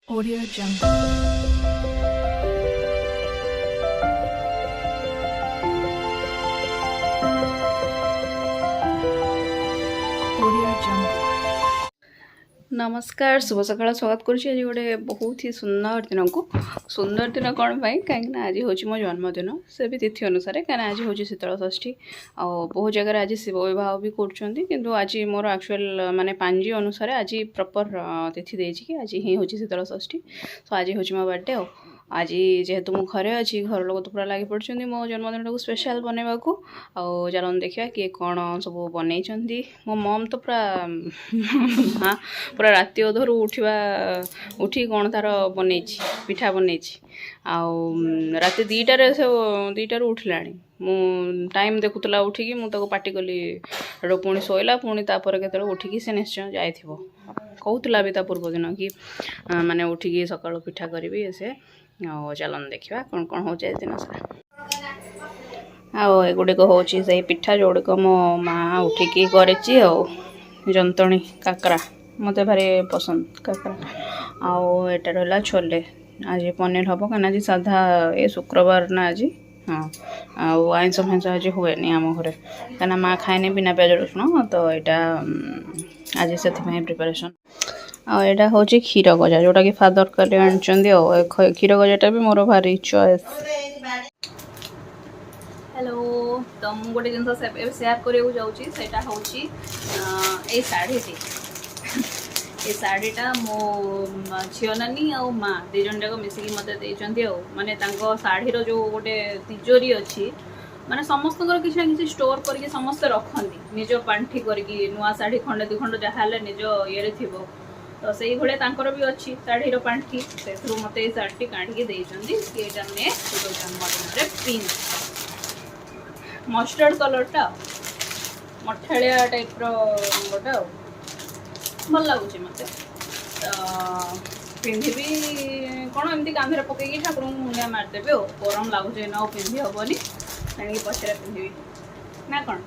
Audio Jungle. Audio Jungle. नमस्कार शुभ सकाळ स्वागत करुँच आज गोटे बहुत ही सुंदर दिन को सुंदर दिन कौन पाई कहीं आज हूँ मो जन्मदिन से भी तिथि अनुसार कहीं आज हूँ शीतल षष्ठी आ बहुत जगह आज शिव विवाह भी कर आज मोर एक्चुअल माने पांजी अनुसार आज प्रॉपर तिथि देछि कि आज ही हूँ शीतल षष्ठी सो आज हूँ मो बर्थडे आज जेहेतु मु घरे अच्छी घर लोग तो पूरा लगी पड़ते मो जन्मदिन को स्पेशल बनवा को चलन देखा किए कौन सब बनई मो मम तो पूरा हाँ पूरा राति अधरू उठी कौन तार बनई पिठा बनई राति दुईटार उठिलाणी मु टाइम देखुला उठिकी मुझे पार्टी कली पुणी शोला पुणी तापर के उठिकी से निश्चय जाइथिबो कहूला भी पूर्व दिन कि माने उठिकी सकाळु पिठा करी से चलन देखा कौन कौन हो दिन सारा आगुड़िक हूँ से पिठा जोड़क मो माँ उठिकी करी जंतणी काकरा मत भारी पसंद काकरा आटा रहा छोले आज पनीर हम कहीं आज साधा ये शुक्रवार ना आज हाँ आइंस फाइंस आज हुए आम घरे कहीं माँ खाएनी बिना प्याज रसुण तो यहाँ आज से प्रिपरेशन आटा हूँ क्षीर गजा जोटा कि फादर कल आनी क्षीर गजाटा भी मोर भारी चॉइस। हेलो तो मुझे गोटे जिन सेयार करने जाऊँगा हूँ ये शाढ़ीटी ये शाढ़ीटा मो झील नानी आ माँ दीज जाक मिसिकी मत देती माने शाढ़ीर जो गोटे तिजोरी अच्छी माने समस्त किसी ना किसी स्टोर करके समस्ते रखती निज पांठी करके नुआ शाढ़ी खंडे दु खंड जहाँ निज ये थी तो से भाई भी अच्छी शाढ़ीर पांठी से मत ये शाढ़ी काढ़ी देती जन्मदिन पिंक मस्टर्ड कलरटा मठालिया टाइप रोटे भल लगुच मत पिंधि कौन एमती कांधे पकईकि ठाकुर को मुंडिया मारिदेवी गरम लगुच ना पिंधि हेनी तेणिक पचर पिंधि ना कौन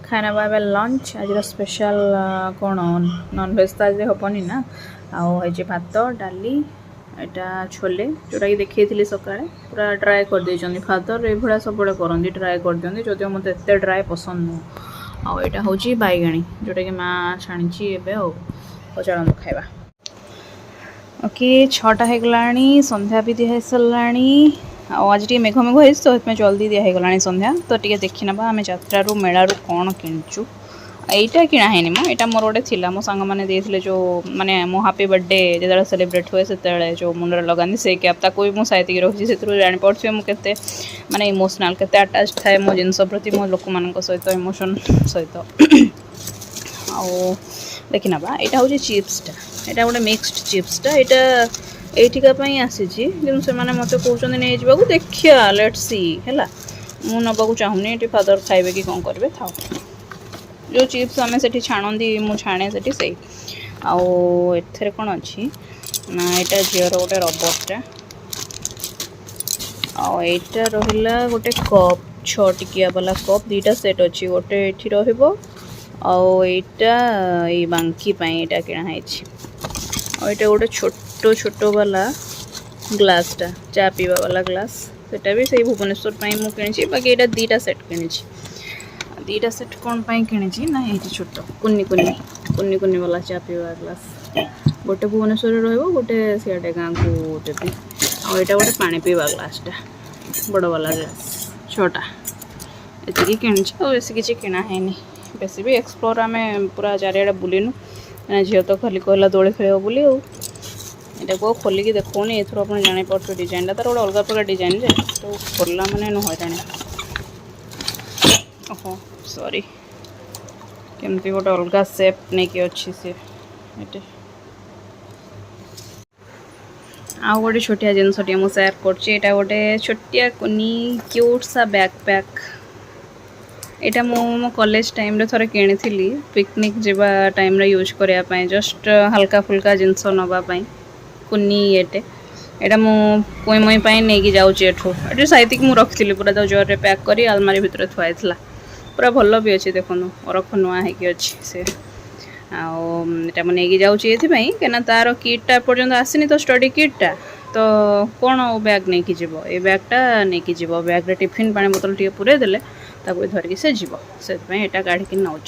खाना बाबा लंच आज स्पेशल कौन नॉनवेज तो आज हेनी ना आई भात डाली यहाँ छोले जोटा कि देखी सका पूरा ड्राए कर देइछन्ती फादर ये सब करती ड्राए कर दिखती जदिव मत एत ड्राए पसंद नुह आटा हूँ बैगणी जोटा कि माँ छाणी एवं चलते खाଇବା ओके 6टा हो गलानी संध्या भी दिखाई सारा आज टे मेघ मेघ हो तो जल्दी दिखाई गलानी संध्या तो टे देखी ना आम यात्रा मेलू कौन किणुचु यहीटा किणा है यहाँ मोर गोटे थी मो सांग मैंने देते जो माने मो हापी बर्थडे जो सेलिब्रेट हुए से जो मुंडे लगाती से कैप ताको भी मुझे साइतिक रखी से जापे मुझे माने इमोशनल केते अटैच थाए मो जिनस प्रति मो लोक मान सहित इमोशन सहित देखी ना यहाँ हूँ चिप्सटा यहाँ गोटे मिक्सड चिप्सटा यहाँ एठिकाई आसी से मत कहते नहीं जावा देखिया लेट्स सी है मुझे नवाक चाहूनी ये फादर खाइबे कि कौन करेंगे था जो चिप्स आम से छाणती मु छाणे से एथे कौन अच्छी ना यहाँ झीर गोटे रबरटा आईटा रहा गोटे कप 6 टिकिया वाला कप 2टा सेट अच्छी गोटे ये रहा ये बांकी यहाँ किणाई यहाँ गोटे छोट छोट वाला ग्लासटा चा पीवा वाला ग्लास सेटा भी सही भुवनेश्वर मुझे कि बाकी यहाँ 2टा सेट किणी 2टा सेट कौन पाई किणी ना ये छोट कुन्नी कुन्नी कुन्नी कुन्नी वाला चा पीवा ग्लास गोटे भुवनेश्वर रोटे सियाडे गाँ को देवी यहाँ गोटे पानी पीवा ग्लासटा बड़ वाला ग्लास 6टा ये किणी बेस किसी किणा है बेस भी एक्सप्लोर आम पूरा चारिड़े बुलीनु झील तो खाली कहला दोली खेल बोली यहाँ को खोलिकी देखनी एथर आप जापारे डिजाइनटा तार गोटे अलग प्रकार डिजाइन तो खोलला मैंने नुह जाने ओहो सॉरी केमती गोटे अलग सेप नहीं अच्छी से आउ गोटे छोटिया जिनसटे मुझे सेयार कर गोटे छोटिया कुनी क्यूट सा बैकपैक यहाँ मो कॉलेज टाइम रे थोड़े किनी पिकनिक जावा टाइम रे यूज करने जस्ट हल्का फुल्का जिनस नापी कुनी ये यहाँ मुई मुई नहीं जाऊँ साइतिक मुझे रखी पूरा तो जोर पैक कर आलमारी भितर थुआई पूरा भल भी अच्छे देखो रख नुआ है अच्छी से आटा मुझे नहीं जाऊँगी ये कहीं तार किटा पर्यटन आसनी तो स्टडी किटा तो कौन बैग नहीं कि जीव ये बैगटा नहीं कि जीव बैग्रे टिफिन पानी बोतल टे पूरे देले धरिकी से जीव से यहाँ काढ़ी नौ।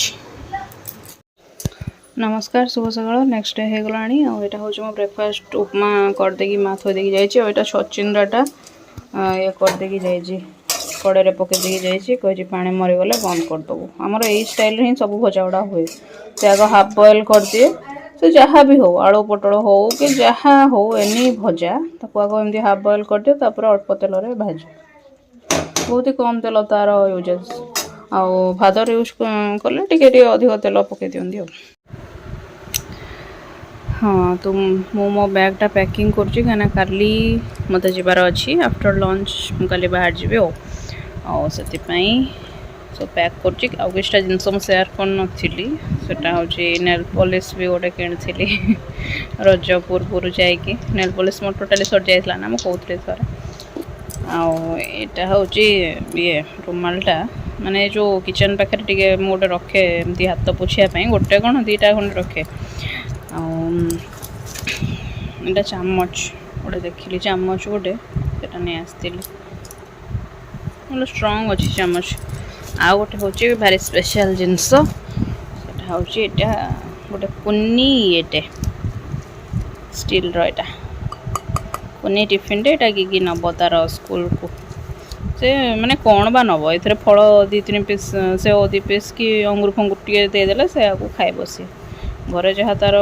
नमस्कार शुभ सकाल नेक्स्ट डे हो गलानी आटा हूँ मो ब्रेकफास्ट उपमा करदेगी माँ थोदेकी जाइए छचिंद्राटा ये करदेकी जाइए कड़े पकईदेकी जाइए कही पानी मरीगले बंद करदेबू आमर यही स्टाइल ही सब भजा गुड़ा हुए से आग हाफ बॉयल कर दिए से जहाँ भी हो आलू पटल हो कि जहाँ हो एनी भजा ताको आग एमती हाफ बॉयल कर दिए अल्प तेल भाज बहुत ही कम तेल तार यूजेस आउ भादर यूज कले टे अधिक तेल पकई दिखती। हाँ तो मो बैगटा पैकिंग करुँची कहीं काली मत जबार अच्छी आफ्टर लंच मुझे बाहर जी से सब पैक करुँची आउ किछटा जिनस मुझे सेयार कर नी हूँ नेल पॉलिश भी गोटे किणी रज पूर्व जाकि नेल पॉलिश मोर टोटाली सर जाइला ना मुझे कहते थोड़ा आटा हूँ ये रुमालटा माने जो किचन पाखे टे गोटे रखे एमती हाथ पोछापी गोटे कौन दीटा खंड रखे आटा चामच गोटे देखिली चामच गोटे से नहीं आसती मतलब स्ट्रंग अच्छी चामच आउ गोटे हूँ भारी स्पेशल जिनस हूँ गोटे कुन्नी ये स्टील रहा कुन्नी टिफिन टे नब तार स्कूल को से माने कौन बा नब ए फल 2-3 पीस से 2 पीस कि अंगूर फंगूर टे देदेले से खाइब सी घरे जहाँ तार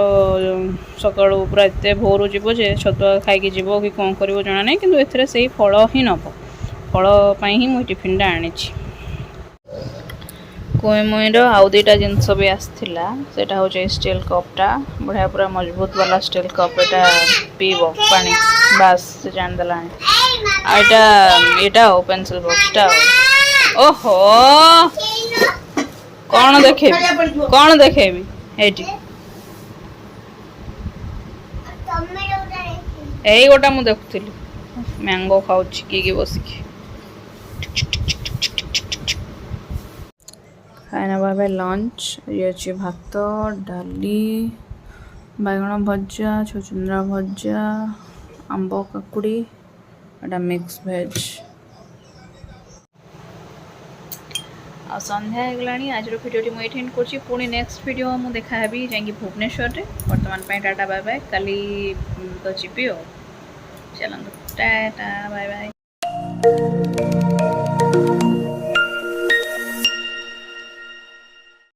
सका पूरा एत भोर जीव जे छतुआ खाई जीव कि कौन कर जना नहीं किंतु एथिरे से फल ही नब फल ही मुझे टिफिन आनी कोईमुईर आउ 2टा जिनस भी आसला से हूँ स्टील कपटा बढ़िया पूरा मजबूत वाला स्टील कप एटा पीब पानी बास से जानदेला यहाँ पेंसिल बॉक्सटा ओहो कौन देखेबी एटी यही गोटा मुझे देखुली मैंगो खाऊ कि बसिकी खाना भाव लंच ये अच्छे भात डाली बैगण भजा छचुंद्रा भजा आंब काकुड़ी एटा मिक्स भेज आ संध्या होगला आज भिडियो मुझे एंड कर नेक्स्ट वीडियो मुझे देखा जाकि भुवनेश्वर में बर्तमान टाटा बाय बाय काली तो जीवी चलते टाटा बाय बाय।